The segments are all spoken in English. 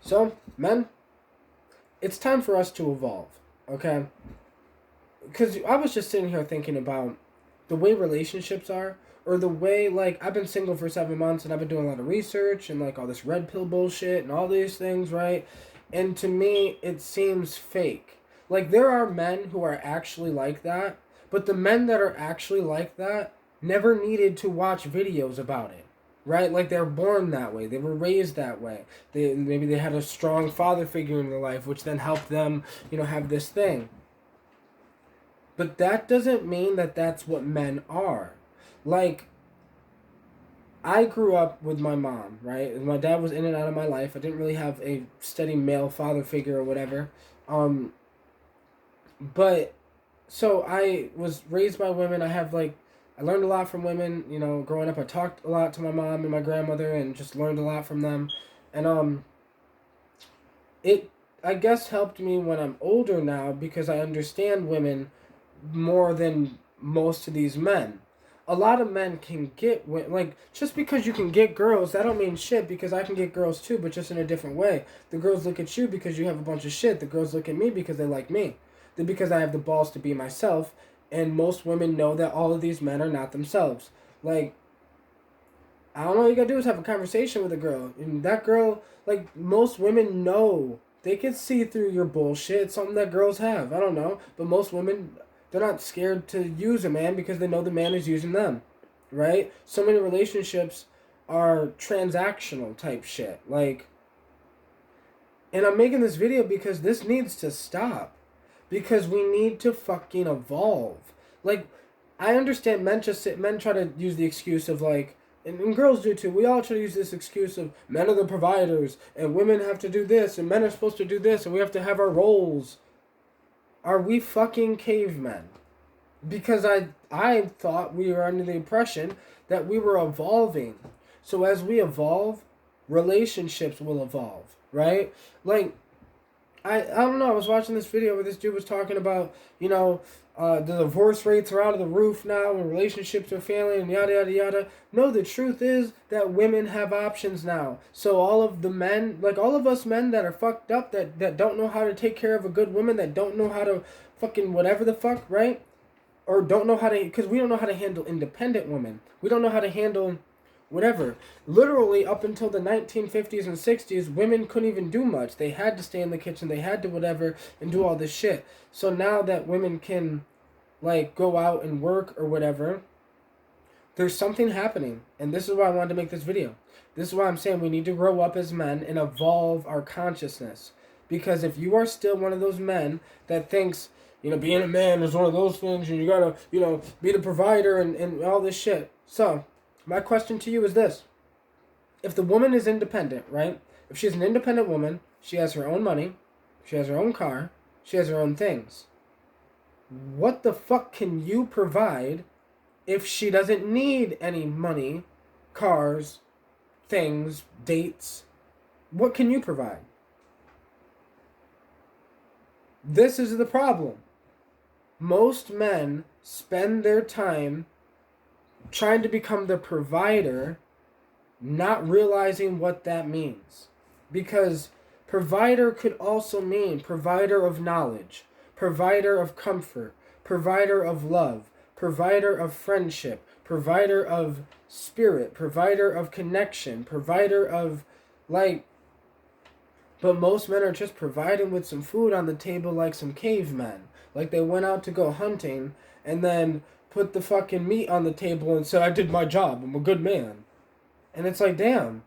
So, men, it's time for us to evolve, okay? Because I was just sitting here thinking about the way relationships are, or the way, like, I've been single for 7 months and I've been doing a lot of research and, like, all this red pill bullshit and all these things, right? And to me, it seems fake. Like, there are men who are actually like that, but the men that are actually like that never needed to watch videos about it. Right, like they're born that way. They were raised that way. Maybe they had a strong father figure in their life, which then helped them, have this thing. But that doesn't mean that that's what men are. Like, I grew up with my mom, right? My dad was in and out of my life. I didn't really have a steady male father figure or whatever. Um, but so I was raised by women. I learned a lot from women. Growing up, I talked a lot to my mom and my grandmother, and just learned a lot from them. And it I guess helped me when I'm older now because I understand women more than most of these men. A lot of men can get like, just because you can get girls, that don't mean shit, because I can get girls too, but just in a different way. The girls look at you because you have a bunch of shit. The girls look at me because they like me. Then because I have the balls to be myself, and most women know that all of these men are not themselves. Like, I don't know, all you gotta do is have a conversation with a girl. And that girl, like, most women know. They can see through your bullshit. It's something that girls have. I don't know. But most women, they're not scared to use a man because they know the man is using them. Right? So many relationships are transactional type shit. Like, and I'm making this video because this needs to stop. Because we need to fucking evolve. Like, I understand men try to use the excuse of, like, and girls do too. We all try to use this excuse of men are the providers and women have to do this and men are supposed to do this and we have to have our roles. Are we fucking cavemen? Because I thought we were under the impression that we were evolving. So as we evolve, relationships will evolve, right? Like, I don't know. I was watching this video where this dude was talking about, the divorce rates are out of the roof now and relationships are failing and yada, yada, yada. No, the truth is that women have options now. So all of the men, like all of us men that are fucked up, that don't know how to take care of a good woman, that don't know how to fucking whatever the fuck, right? Or don't know how to, because we don't know how to handle independent women. We don't know how to handle whatever. Literally, up until the 1950s and 60s, women couldn't even do much. They had to stay in the kitchen, they had to whatever, and do all this shit. So now that women can, like, go out and work or whatever, there's something happening. And this is why I wanted to make this video. This is why I'm saying we need to grow up as men and evolve our consciousness. Because if you are still one of those men that thinks, being a man is one of those things, and you gotta, be the provider and all this shit. So, my question to you is this. If the woman is independent, right? If she's an independent woman, she has her own money, she has her own car, she has her own things. What the fuck can you provide if she doesn't need any money, cars, things, dates? What can you provide? This is the problem. Most men spend their time trying to become the provider, not realizing what that means. Because provider could also mean provider of knowledge, provider of comfort, provider of love, provider of friendship, provider of spirit, provider of connection, provider of, like, but most men are just providing with some food on the table like some cavemen. Like they went out to go hunting and then put the fucking meat on the table and said, I did my job, I'm a good man. And it's like, damn,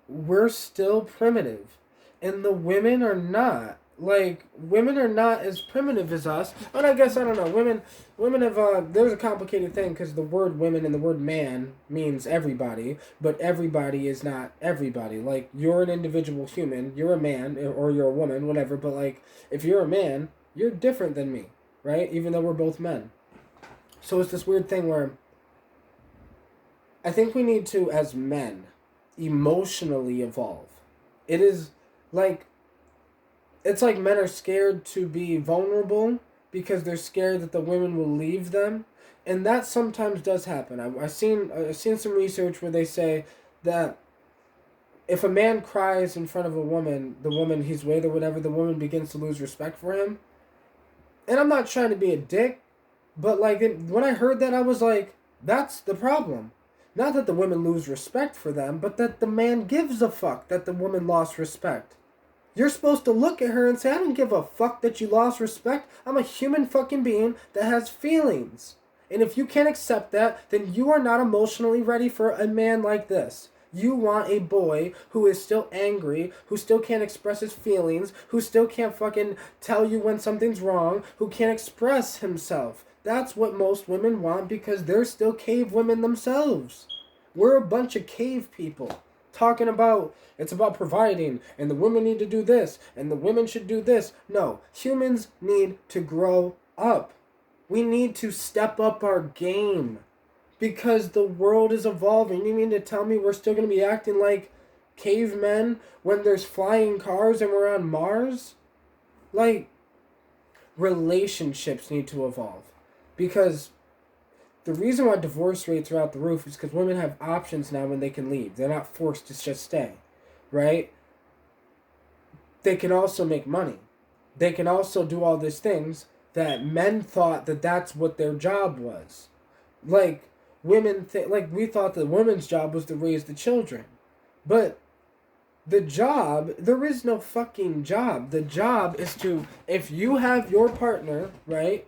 we're still primitive. And the women are not. Like, women are not as primitive as us. And I guess, I don't know, women have, there's a complicated thing because the word women and the word man means everybody, but everybody is not everybody. Like, you're an individual human, you're a man, or you're a woman, whatever, but like, if you're a man, you're different than me, right? Even though we're both men. So it's this weird thing where I think we need to, as men, emotionally evolve. It is like, it's like men are scared to be vulnerable because they're scared that the women will leave them, and that sometimes does happen. I've seen some research where they say that if a man cries in front of a woman, the woman he's with or whatever, the woman begins to lose respect for him. And I'm not trying to be a dick, but like when I heard that, I was like, that's the problem. Not that the women lose respect for them, but that the man gives a fuck that the woman lost respect. You're supposed to look at her and say, I don't give a fuck that you lost respect. I'm a human fucking being that has feelings. And if you can't accept that, then you are not emotionally ready for a man like this. You want a boy who is still angry, who still can't express his feelings, who still can't fucking tell you when something's wrong, who can't express himself. That's what most women want because they're still cave women themselves. We're a bunch of cave people talking about it's about providing and the women need to do this and the women should do this. No, humans need to grow up. We need to step up our game because the world is evolving. You mean to tell me we're still going to be acting like cavemen when there's flying cars and we're on Mars? Like, relationships need to evolve because the reason why divorce rates are out the roof is because women have options now when they can leave. They're not forced to just stay, right? They can also make money. They can also do all these things that men thought that that's what their job was. Like, like we thought the women's job was to raise the children. But the job, there is no fucking job. The job is to, if you have your partner, right?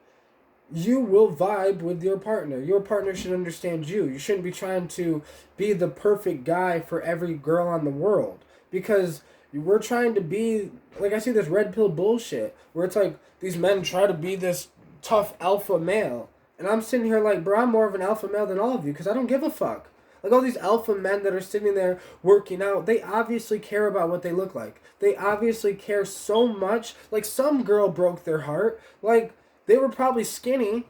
You will vibe with your partner. Your partner should understand you. You shouldn't be trying to be the perfect guy for every girl on the world. Because we're trying to be, like I see this red pill bullshit, where it's like, these men try to be this tough alpha male. And I'm sitting here like, bro, I'm more of an alpha male than all of you, because I don't give a fuck. Like all these alpha men that are sitting there working out, they obviously care about what they look like. They obviously care so much. Like some girl broke their heart. Like, they were probably skinny,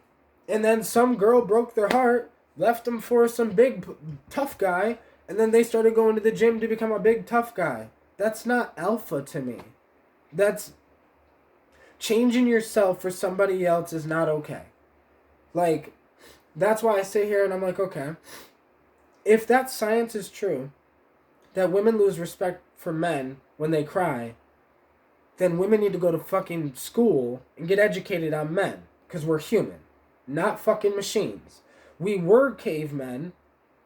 and then some girl broke their heart, left them for some big, tough guy, and then they started going to the gym to become a big, tough guy. That's not alpha to me. That's changing yourself for somebody else is not okay. Like, that's why I sit here and I'm like, okay, if that science is true, that women lose respect for men when they cry, then women need to go to fucking school and get educated on men. Because we're human, not fucking machines. We were cavemen,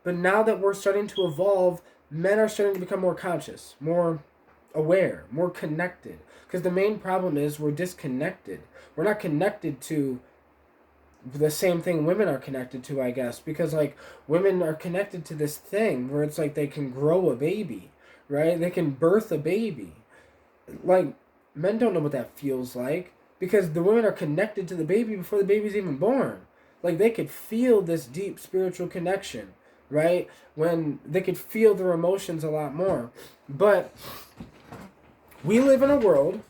but now that we're starting to evolve, men are starting to become more conscious, more aware, more connected. Because the main problem is we're disconnected. We're not connected to the same thing women are connected to, I guess. Because, like, women are connected to this thing where it's like they can grow a baby, right? They can birth a baby. Like, men don't know what that feels like because the women are connected to the baby before the baby's even born. Like, they could feel this deep spiritual connection, right? When they could feel their emotions a lot more. But we live in a world,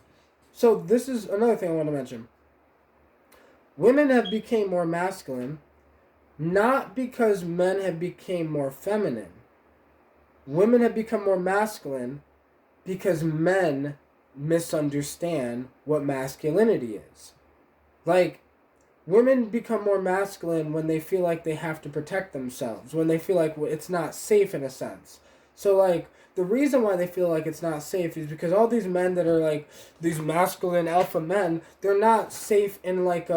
so this is another thing I want to mention. Women have become more masculine, not because men have become more feminine. Women have become more masculine because men misunderstand what masculinity is. Like, women become more masculine when they feel like they have to protect themselves, when they feel like it's not safe in a sense. So, like, the reason why they feel like it's not safe is because all these men that are, like, these masculine alpha men, they're not safe in, like,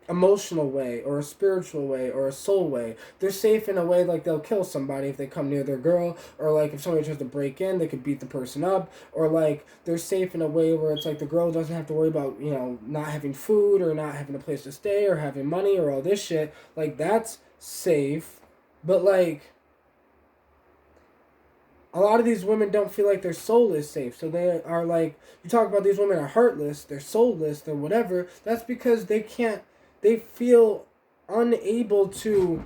emotional way or a spiritual way or a soul way. They're safe in a way like they'll kill somebody if they come near their girl, or like if somebody tries to break in, they could beat the person up, or like they're safe in a way where it's like the girl doesn't have to worry about, you know, not having food or not having a place to stay or having money or all this shit. Like, that's safe. But like, a lot of these women don't feel like their soul is safe. So they are like, you talk about these women are heartless, they're soulless, they're whatever. That's because they feel unable to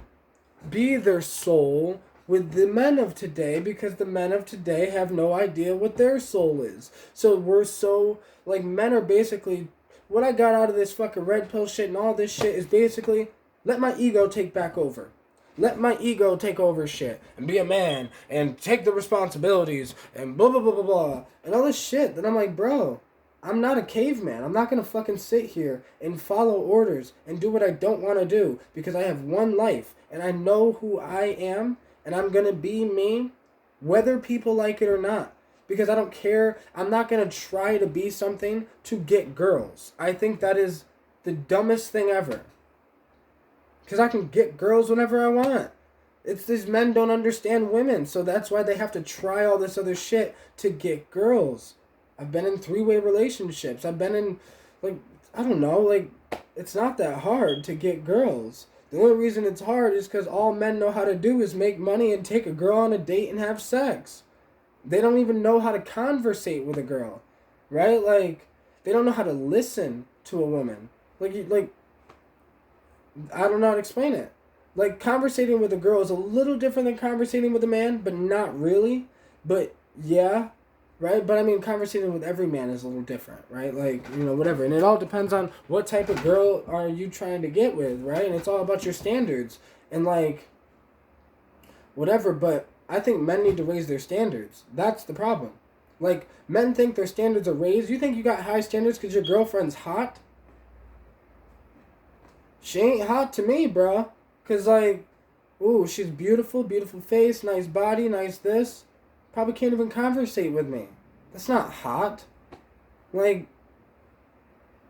be their soul with the men of today because the men of today have no idea what their soul is. So we're so, like, men are basically, what I got out of this fucking red pill shit and all this shit is basically, let my ego take back over. Let my ego take over shit and be a man and take the responsibilities and blah, blah, blah, blah, blah. And all this shit. Then I'm like, bro, I'm not a caveman. I'm not going to fucking sit here and follow orders and do what I don't want to do because I have one life and I know who I am and I'm going to be me whether people like it or not. Because I don't care. I'm not going to try to be something to get girls. I think that is the dumbest thing ever. Because I can get girls whenever I want. It's these men don't understand women, so that's why they have to try all this other shit to get girls. I've been in 3-way relationships. I've been in, like, I don't know, like, it's not that hard to get girls. The only reason it's hard is because all men know how to do is make money and take a girl on a date and have sex. They don't even know how to conversate with a girl, right? Like, they don't know how to listen to a woman. Like, I don't know how to explain it. Like, conversating with a girl is a little different than conversating with a man, but not really. But, yeah, right? But, I mean, conversating with every man is a little different, right? Like, you know, whatever. And it all depends on what type of girl are you trying to get with, right? And it's all about your standards. And, like, whatever. But I think men need to raise their standards. That's the problem. Like, men think their standards are raised. You think you got high standards because your girlfriend's hot? She ain't hot to me, bro. Because, like, ooh, she's beautiful, beautiful face, nice body, nice this. Probably can't even conversate with me. That's not hot. Like,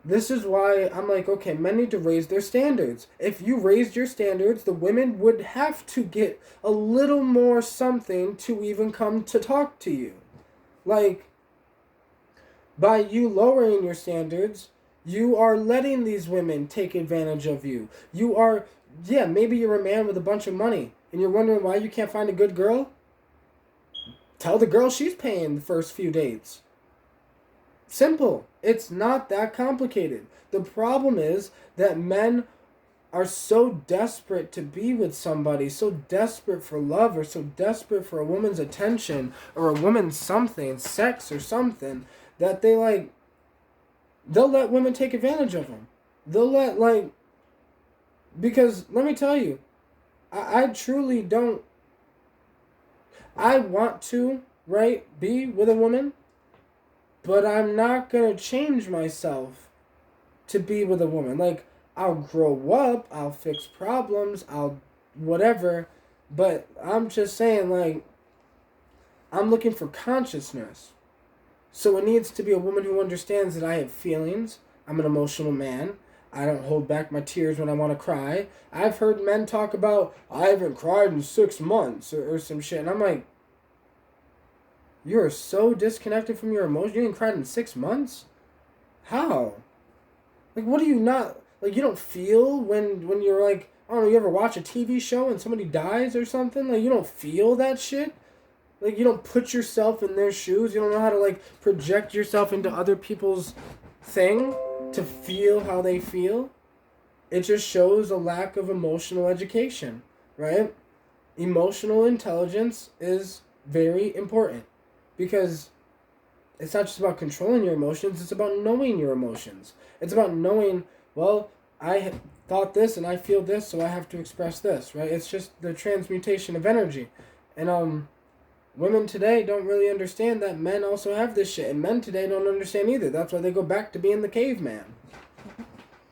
this is why I'm like, okay, men need to raise their standards. If you raised your standards, the women would have to get a little more something to even come to talk to you. Like, by you lowering your standards, you are letting these women take advantage of you. You are, yeah, maybe you're a man with a bunch of money and you're wondering why you can't find a good girl. Tell the girl she's paying the first few dates. Simple. It's not that complicated. The problem is that men are so desperate to be with somebody, so desperate for love, or so desperate for a woman's attention, or a woman's something, sex or something, that they'll let women take advantage of them. They'll let, like, because let me tell you, I truly don't, I want to, right, be with a woman, but I'm not going to change myself to be with a woman. Like, I'll grow up, I'll fix problems, I'll whatever, but I'm just saying, like, I'm looking for consciousness. So it needs to be a woman who understands that I have feelings. I'm an emotional man. I don't hold back my tears when I want to cry. I've heard men talk about, I haven't cried in 6 months or some shit. And I'm like, you are so disconnected from your emotions. You ain't cried in 6 months? How? Like, what do you not, like, you don't feel when you're like, I don't know, you ever watch a TV show and somebody dies or something? Like, you don't feel that shit? Like, you don't put yourself in their shoes. You don't know how to, like, project yourself into other people's thing to feel how they feel. It just shows a lack of emotional education, right? Emotional intelligence is very important because it's not just about controlling your emotions. It's about knowing your emotions. It's about knowing, well, I thought this and I feel this, so I have to express this, right? It's just the transmutation of energy. And, women today don't really understand that men also have this shit. And men today don't understand either. That's why they go back to being the caveman.